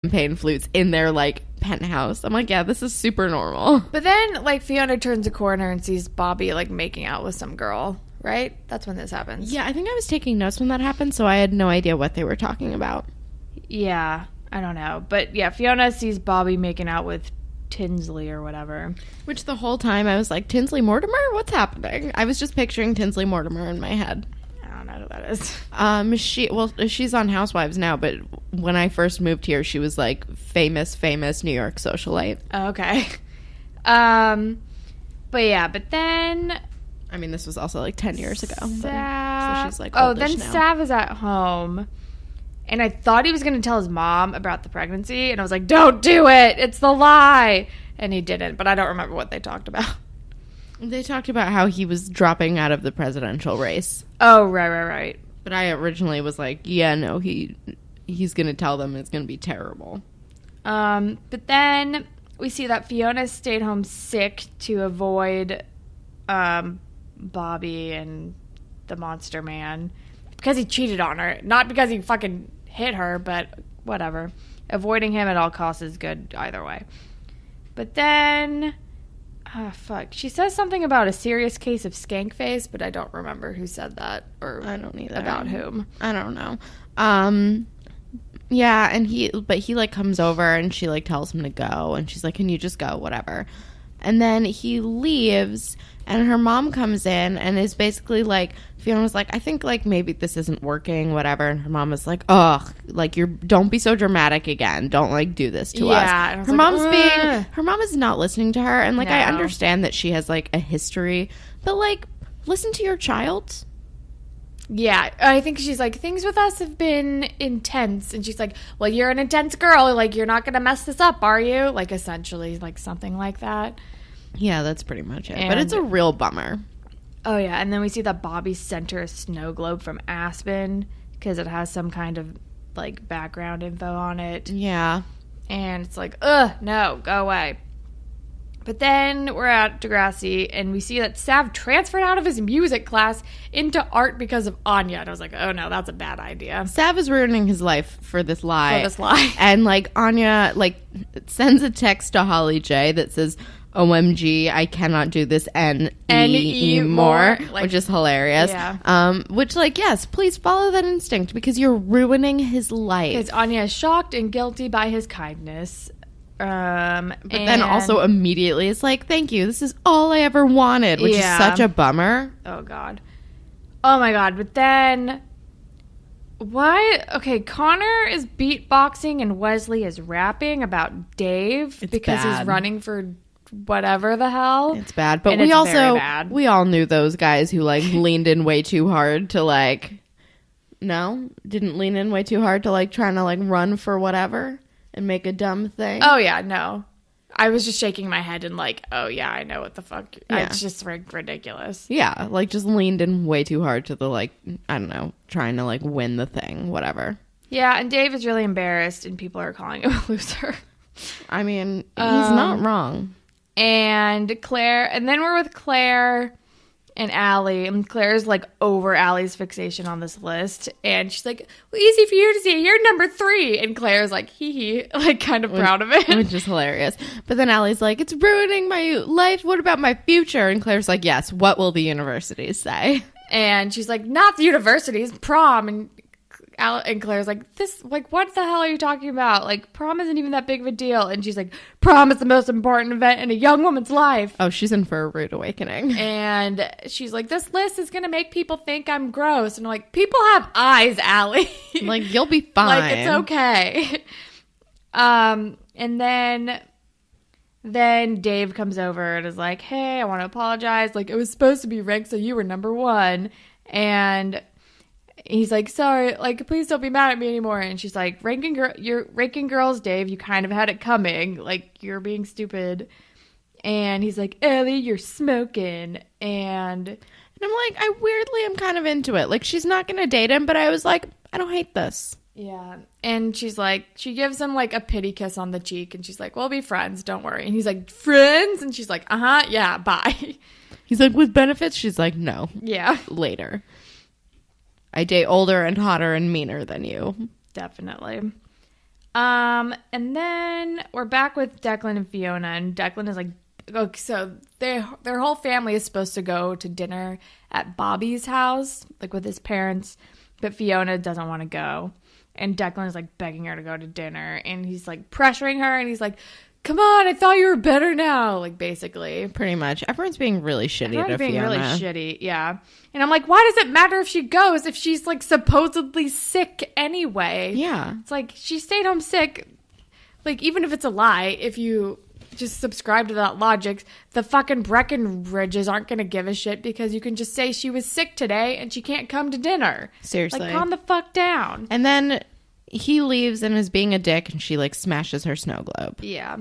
champagne flutes in their like penthouse. I'm like, yeah, this is super normal. But then like Fiona turns a corner and sees Bobby like making out with some girl, right? That's when this happens. Yeah, I think I was taking notes when that happened, so I had no idea what they were talking about. Yeah, I don't know. But yeah, Fiona sees Bobby making out with Tinsley or whatever. Which the whole time I was like, Tinsley Mortimer? What's happening? I was just picturing Tinsley Mortimer in my head. I don't know who that is. She's on Housewives now, but when I first moved here, she was like famous New York socialite. Okay. But then... I mean, this was also like 10 years ago. Sav... So she's like then now. Sav is at home. And I thought he was going to tell his mom about the pregnancy. And I was like, don't do it. It's the lie. And he didn't. But I don't remember what they talked about. They talked about how he was dropping out of the presidential race. Oh, right. But I originally was like, yeah, no, he's going to tell them it's going to be terrible. But then we see that Fiona stayed home sick to avoid Bobby and the monster man. Because he cheated on her. Not because he fucking hit her, but whatever. Avoiding him at all costs is good either way. But then... She says something about a serious case of skank face, but I don't remember who said that. Or I don't either. About whom. I don't know. Yeah, and he like comes over and she like tells him to go. And she's like, can you just go? Whatever. And then he leaves and her mom comes in and is basically like, Fiona was like, I think like maybe this isn't working, whatever. And her mom was like, ugh, like don't be so dramatic again. Don't like do this to us. Her mom is not listening to her. And like, I understand that she has like a history, but like listen to your child. Yeah, I think she's like, things with us have been intense. And she's like, well, you're an intense girl. Like, you're not going to mess this up, are you? Like, essentially, like, something like that. Yeah, that's pretty much it. But it's a real bummer. Oh, yeah. And then we see that Bobby sent her a snow globe from Aspen because it has some kind of, like, background info on it. Yeah. And it's like, ugh, no, go away. But then we're at Degrassi, and we see that Sav transferred out of his music class into art because of Anya. And I was like, oh, no, that's a bad idea. Sav is ruining his life for this lie. And, like, Anya, like, sends a text to Holly J that says, OMG, I cannot do this N-E more, like, which is hilarious. Yeah. Which, like, yes, please follow that instinct because you're ruining his life. Because Anya is shocked and guilty by his kindness. But then also immediately it's like, thank you, this is all I ever wanted, which is such a bummer. Oh god. Oh my god. But then why? Okay, Connor is beatboxing and Wesley is rapping about Dave because he's running for whatever the hell. It's bad. But we all knew those guys who like leaned in way too hard to like didn't lean in way too hard to like trying to like run for whatever. And make a dumb thing. Oh, yeah, no. I was just shaking my head and like, oh, yeah, I know what the fuck. Yeah. It's just ridiculous. Yeah, like just leaned in way too hard to the like, I don't know, trying to like win the thing, whatever. Yeah, and Dave is really embarrassed and people are calling him a loser. I mean, he's not wrong. And then we're with Claire and Alli, and Claire's like over Alli's fixation on this list, and she's like, well, easy for you to see, you're number 3, and Claire's like, hee, like kind of proud of it, which is hilarious. But then Alli's like, it's ruining my life, what about my future? And Claire's like, yes, what will the universities say? And she's like, not the universities, prom. And Claire's like, this, like, what the hell are you talking about? Like, prom isn't even that big of a deal. And she's like, prom is the most important event in a young woman's life. Oh, she's in for a rude awakening. And she's like, this list is going to make people think I'm gross. And I'm like, people have eyes, Alli. Like, you'll be fine. Like, it's okay. And then Dave comes over and is like, hey, I want to apologize. Like, it was supposed to be rigged, so you were number 1. And he's like, sorry, like, please don't be mad at me anymore. And she's like, you're ranking girls, Dave. You kind of had it coming. Like, you're being stupid. And he's like, Alli, you're smoking. And I'm like, I weirdly am kind of into it. Like, she's not going to date him, but I was like, I don't hate this. Yeah. And she's like, she gives him like a pity kiss on the cheek. And she's like, we'll be friends. Don't worry. And he's like, friends? And she's like, yeah, bye. He's like, with benefits? She's like, no. Yeah. Later. I date older and hotter and meaner than you. Definitely. And then we're back with Declan and Fiona, and Declan is like, okay, so their whole family is supposed to go to dinner at Bobby's house, like with his parents, but Fiona doesn't want to go. And Declan is like begging her to go to dinner, and he's like pressuring her, and he's like, come on, I thought you were better now. Like, basically. Pretty much. Everyone's being really shitty to Fiona. Really shitty, yeah. And I'm like, why does it matter if she goes if she's, like, supposedly sick anyway? Yeah. It's like, she stayed home sick. Like, even if it's a lie, if you just subscribe to that logic, the fucking Breckenridges aren't going to give a shit because you can just say she was sick today and she can't come to dinner. Seriously. Like, calm the fuck down. And then he leaves and is being a dick, and she like smashes her snow globe. Yeah.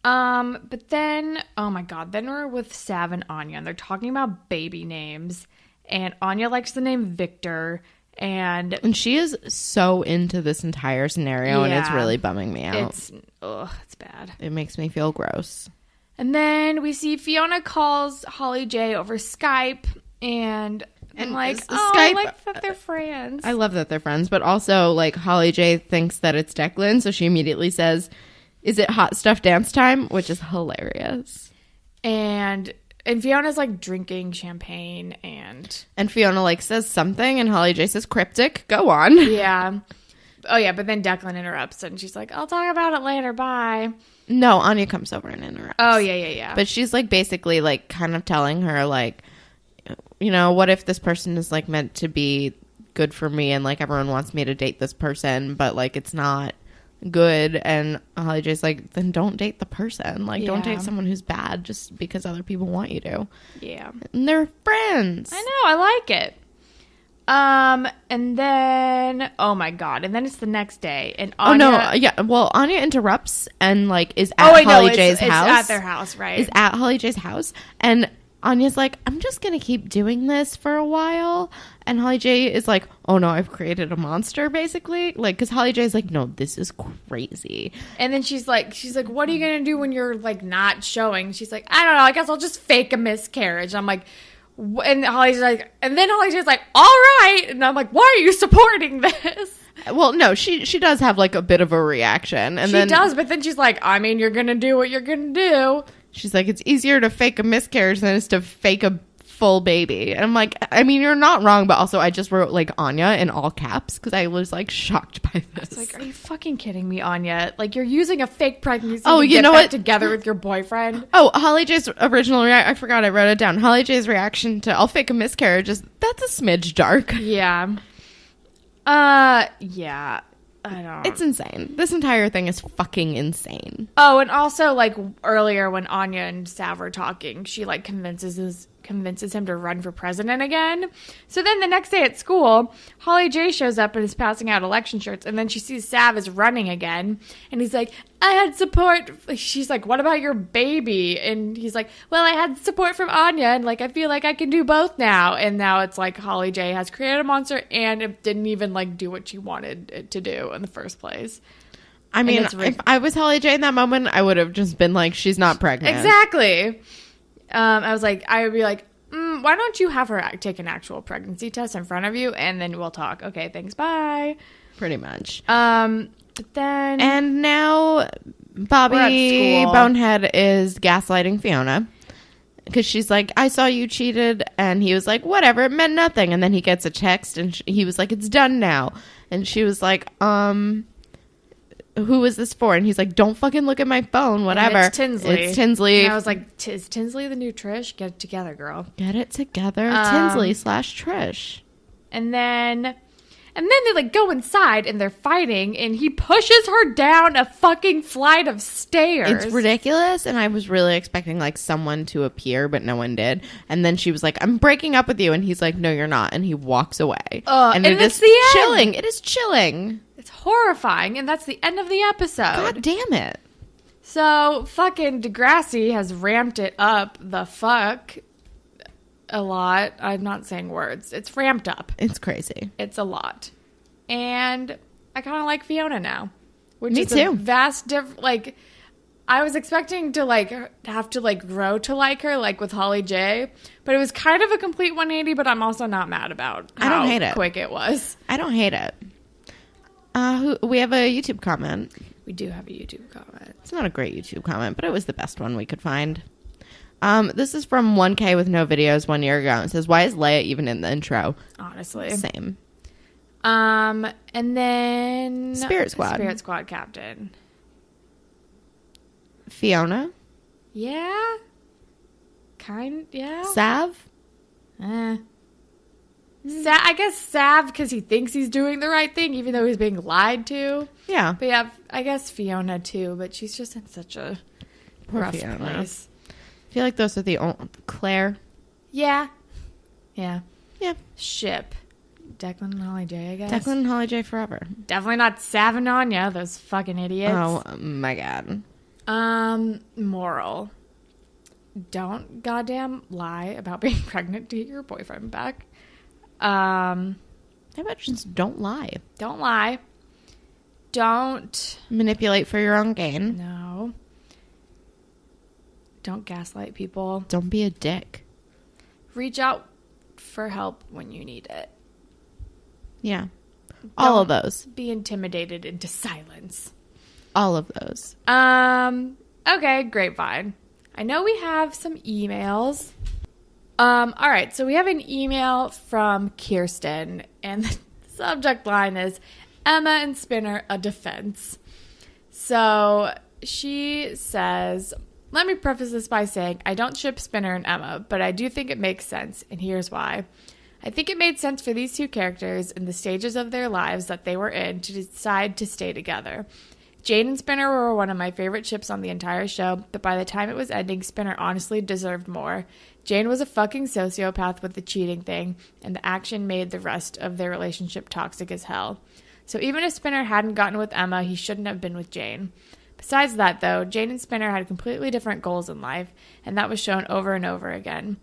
But then, oh my god, then we're with Sav and Anya, and they're talking about baby names, and Anya likes the name Victor, and she is so into this entire scenario, and it's really bumming me out. It's bad. It makes me feel gross. And then we see Fiona calls Holly J over Skype, and I'm like, Skype, I like that they're friends. I love that they're friends, but also, like, Holly J thinks that it's Declan, so she immediately says, is it hot stuff dance time? Which is hilarious. And Fiona's, like, drinking champagne, and Fiona, like, says something, and Holly J says cryptic. Go on. Yeah. Oh, yeah, but then Declan interrupts, and she's like, I'll talk about it later, bye. No, Anya comes over and interrupts. Oh, yeah. But she's, like, basically, like, kind of telling her, like, you know, what if this person is, like, meant to be good for me and, like, everyone wants me to date this person, but, like, it's not good. And Holly J's like, then don't date the person. Like, don't date someone who's bad just because other people want you to. Yeah. And they're friends. I know. I like it. And then, oh, my God. And then it's the next day. And Anya... Oh, no. Yeah. Well, Anya interrupts and, like, is at Holly J's house. It's at their house, right? Is at Holly J's house. And Anya's like, I'm just going to keep doing this for a while. And Holly J is like, oh no, I've created a monster, basically. Like, because Holly J is like, no, this is crazy. And then she's like, what are you going to do when you're, like, not showing? She's like, I don't know, I guess I'll just fake a miscarriage. I'm like, and Holly's like, and then Holly J's like, all right. And I'm like, why are you supporting this? Well, no, she does have, like, a bit of a reaction. And she does, but then she's like, I mean, you're going to do what you're going to do. She's like, it's easier to fake a miscarriage than it is to fake a full baby. And I'm like, I mean, you're not wrong, but also I just wrote, like, Anya in all caps because I was, like, shocked by this. It's like, are you fucking kidding me, Anya? Like, you're using a fake pregnancy to get back together with your boyfriend? Oh, Holly J's original reaction, I forgot I wrote it down. Holly J's reaction to I'll fake a miscarriage is, that's a smidge dark. Yeah. Yeah. I don't. It's insane. This entire thing is fucking insane. Oh, and also, like, earlier when Anya and Sav were talking, she, like, convinces him to run for president again. So then the next day at school, Holly J shows up and is passing out election shirts, and then she sees Sav is running again, and he's like, I had support. She's like, what about your baby? And he's like, well, I had support from Anya, and, like, I feel like I can do both now. And now it's like Holly J has created a monster, and it didn't even, like, do what she wanted it to do in the first place. I mean, if I was Holly J in that moment, I would have just been like, she's not pregnant. Exactly. I would be like, why don't you have her take an actual pregnancy test in front of you, and then we'll talk. Okay, thanks, bye. Pretty much. But then... And now Bobby Bonehead is gaslighting Fiona. Because she's like, I saw you cheated. And he was like, whatever, it meant nothing. And then he gets a text, and he was like, it's done now. And she was like, who is this for? And he's like, don't fucking look at my phone, whatever. And it's Tinsley. It's Tinsley. And I was like, is Tinsley the new Trish? Get it together, girl. Get it together. Tinsley/Trish. And then they, like, go inside and they're fighting, and he pushes her down a fucking flight of stairs. It's ridiculous, and I was really expecting, like, someone to appear, but no one did. And then she was like, I'm breaking up with you, and he's like, no, you're not. And he walks away. And it is chilling. It is chilling. It's horrifying, and that's the end of the episode. God damn it. So, fucking Degrassi has ramped it up the fuck a lot. I'm not saying words. It's ramped up. It's crazy. It's a lot. And I kind of like Fiona now. Which Me is too. A vast difference. Like, I was expecting to, like, have to, like, grow to like her, like, with Holly J. But it was kind of a complete 180, but I'm also not mad about how quick it was. I don't hate it. We have a YouTube comment. We do have a YouTube comment. It's not a great YouTube comment, but it was the best one we could find. This is from 1K with no videos 1 year ago. It says, why is Leia even in the intro? Honestly. Same. And then... Spirit Squad. Spirit Squad captain. Fiona. Yeah? Yeah? Sav. I guess Sav, because he thinks he's doing the right thing, even though he's being lied to. Yeah. But yeah, I guess Fiona too, but she's just in such a rough place. I feel like those are the only... Claire. Yeah. Yeah. Yeah. Ship. Declan and Holly J, I guess. Declan and Holly J forever. Definitely not Sav and Anya, those fucking idiots. Oh my god. Moral. Don't goddamn lie about being pregnant to get your boyfriend back. How about just don't lie? Don't lie. Don't manipulate for your own gain. No. Don't gaslight people. Don't be a dick. Reach out for help when you need it. Yeah. All of those. Be intimidated into silence. All of those. Okay, grapevine. I know we have some emails. All right, so we have an email from Kirsten, and the subject line is Emma and Spinner, a defense. So she says, let me preface this by saying I don't ship Spinner and Emma, but I do think it makes sense, and here's why. I think it made sense for these two characters in the stages of their lives that they were in to decide to stay together. Jane and Spinner were one of my favorite ships on the entire show, but by the time it was ending, Spinner honestly deserved more. Jane was a fucking sociopath with the cheating thing, and the action made the rest of their relationship toxic as hell. So even if Spinner hadn't gotten with Emma, he shouldn't have been with Jane. Besides that, though, Jane and Spinner had completely different goals in life, and that was shown over and over again.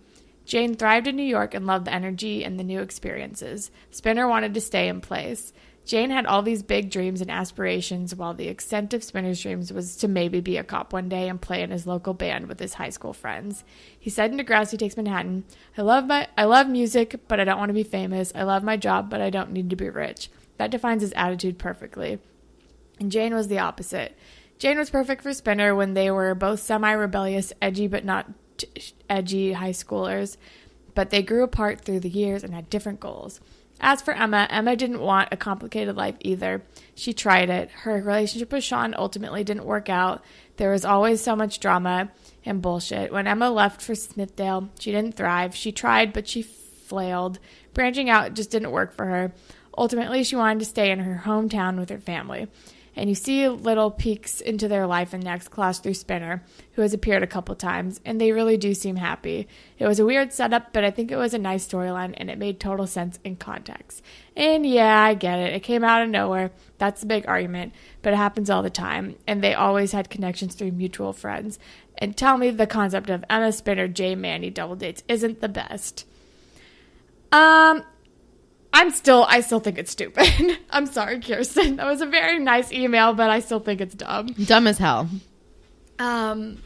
Jane thrived in New York and loved the energy and the new experiences. Spinner wanted to stay in place. Jane had all these big dreams and aspirations, while the extent of Spinner's dreams was to maybe be a cop one day and play in his local band with his high school friends. He said in Degrassi Takes Manhattan, I love music, but I don't want to be famous. I love my job, but I don't need to be rich. That defines his attitude perfectly. And Jane was the opposite. Jane was perfect for Spinner when they were both semi-rebellious, edgy but not edgy high schoolers, but they grew apart through the years and had different goals. As for Emma, Emma didn't want a complicated life either. She tried it. Her relationship with Sean ultimately didn't work out. There was always so much drama and bullshit. When Emma left for Smithdale, she didn't thrive. She tried, but she flailed. Branching out just didn't work for her. Ultimately, she wanted to stay in her hometown with her family. And you see little peeks into their life in Next Class through Spinner, who has appeared a couple times, and they really do seem happy. It was a weird setup, but I think it was a nice storyline, and it made total sense in context. And yeah, I get it. It came out of nowhere. That's a big argument, but it happens all the time, and they always had connections through mutual friends. And tell me the concept of Emma Spinner, Jay Manny double dates isn't the best. I still think it's stupid. I'm sorry, Kirsten. That was a very nice email, but I still think it's dumb. Dumb as hell. I'm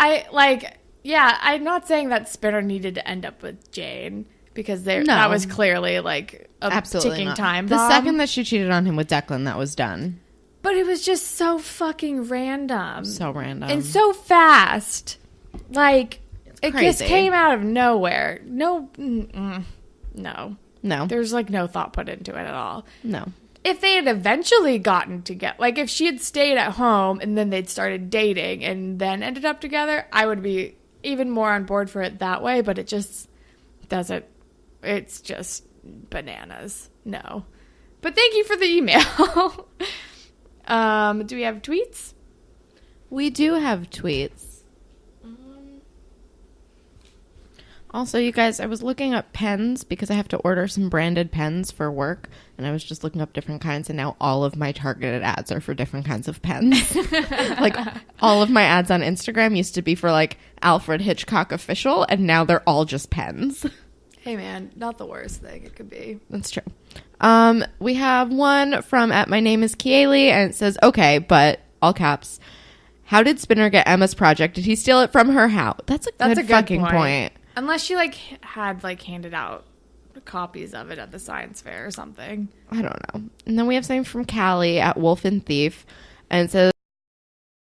not saying that Spinner needed to end up with Jane, because that was clearly like a Absolutely ticking not. time bomb. The second that she cheated on him with Declan, that was done. But it was just so fucking random. So random. And so fast. Like, it crazy. just came out of nowhere. No. No. There's like no thought put into it at all. No. If they had eventually gotten together, like if she had stayed at home and then they'd started dating and then ended up together, I would be even more on board for it that way, but it just doesn't. It's just bananas. No. But thank you for the email. Do we have tweets? We do have tweets. Also, you guys, I was looking up pens because I have to order some branded pens for work, and I was just looking up different kinds, and now all of my targeted ads are for different kinds of pens. Like, all of my ads on Instagram used to be for, like, Alfred Hitchcock Official, and now they're all just pens. Hey, man, not the worst thing it could be. That's true. We have one from @MyNameIsKieli, and it says, okay, but, all caps, how did Spinner get Emma's project? Did he steal it from her? How? That's a good fucking point. Unless she, like, had, like, handed out copies of it at the science fair or something. I don't know. And then we have something from Callie at Wolf and Thief. And it says,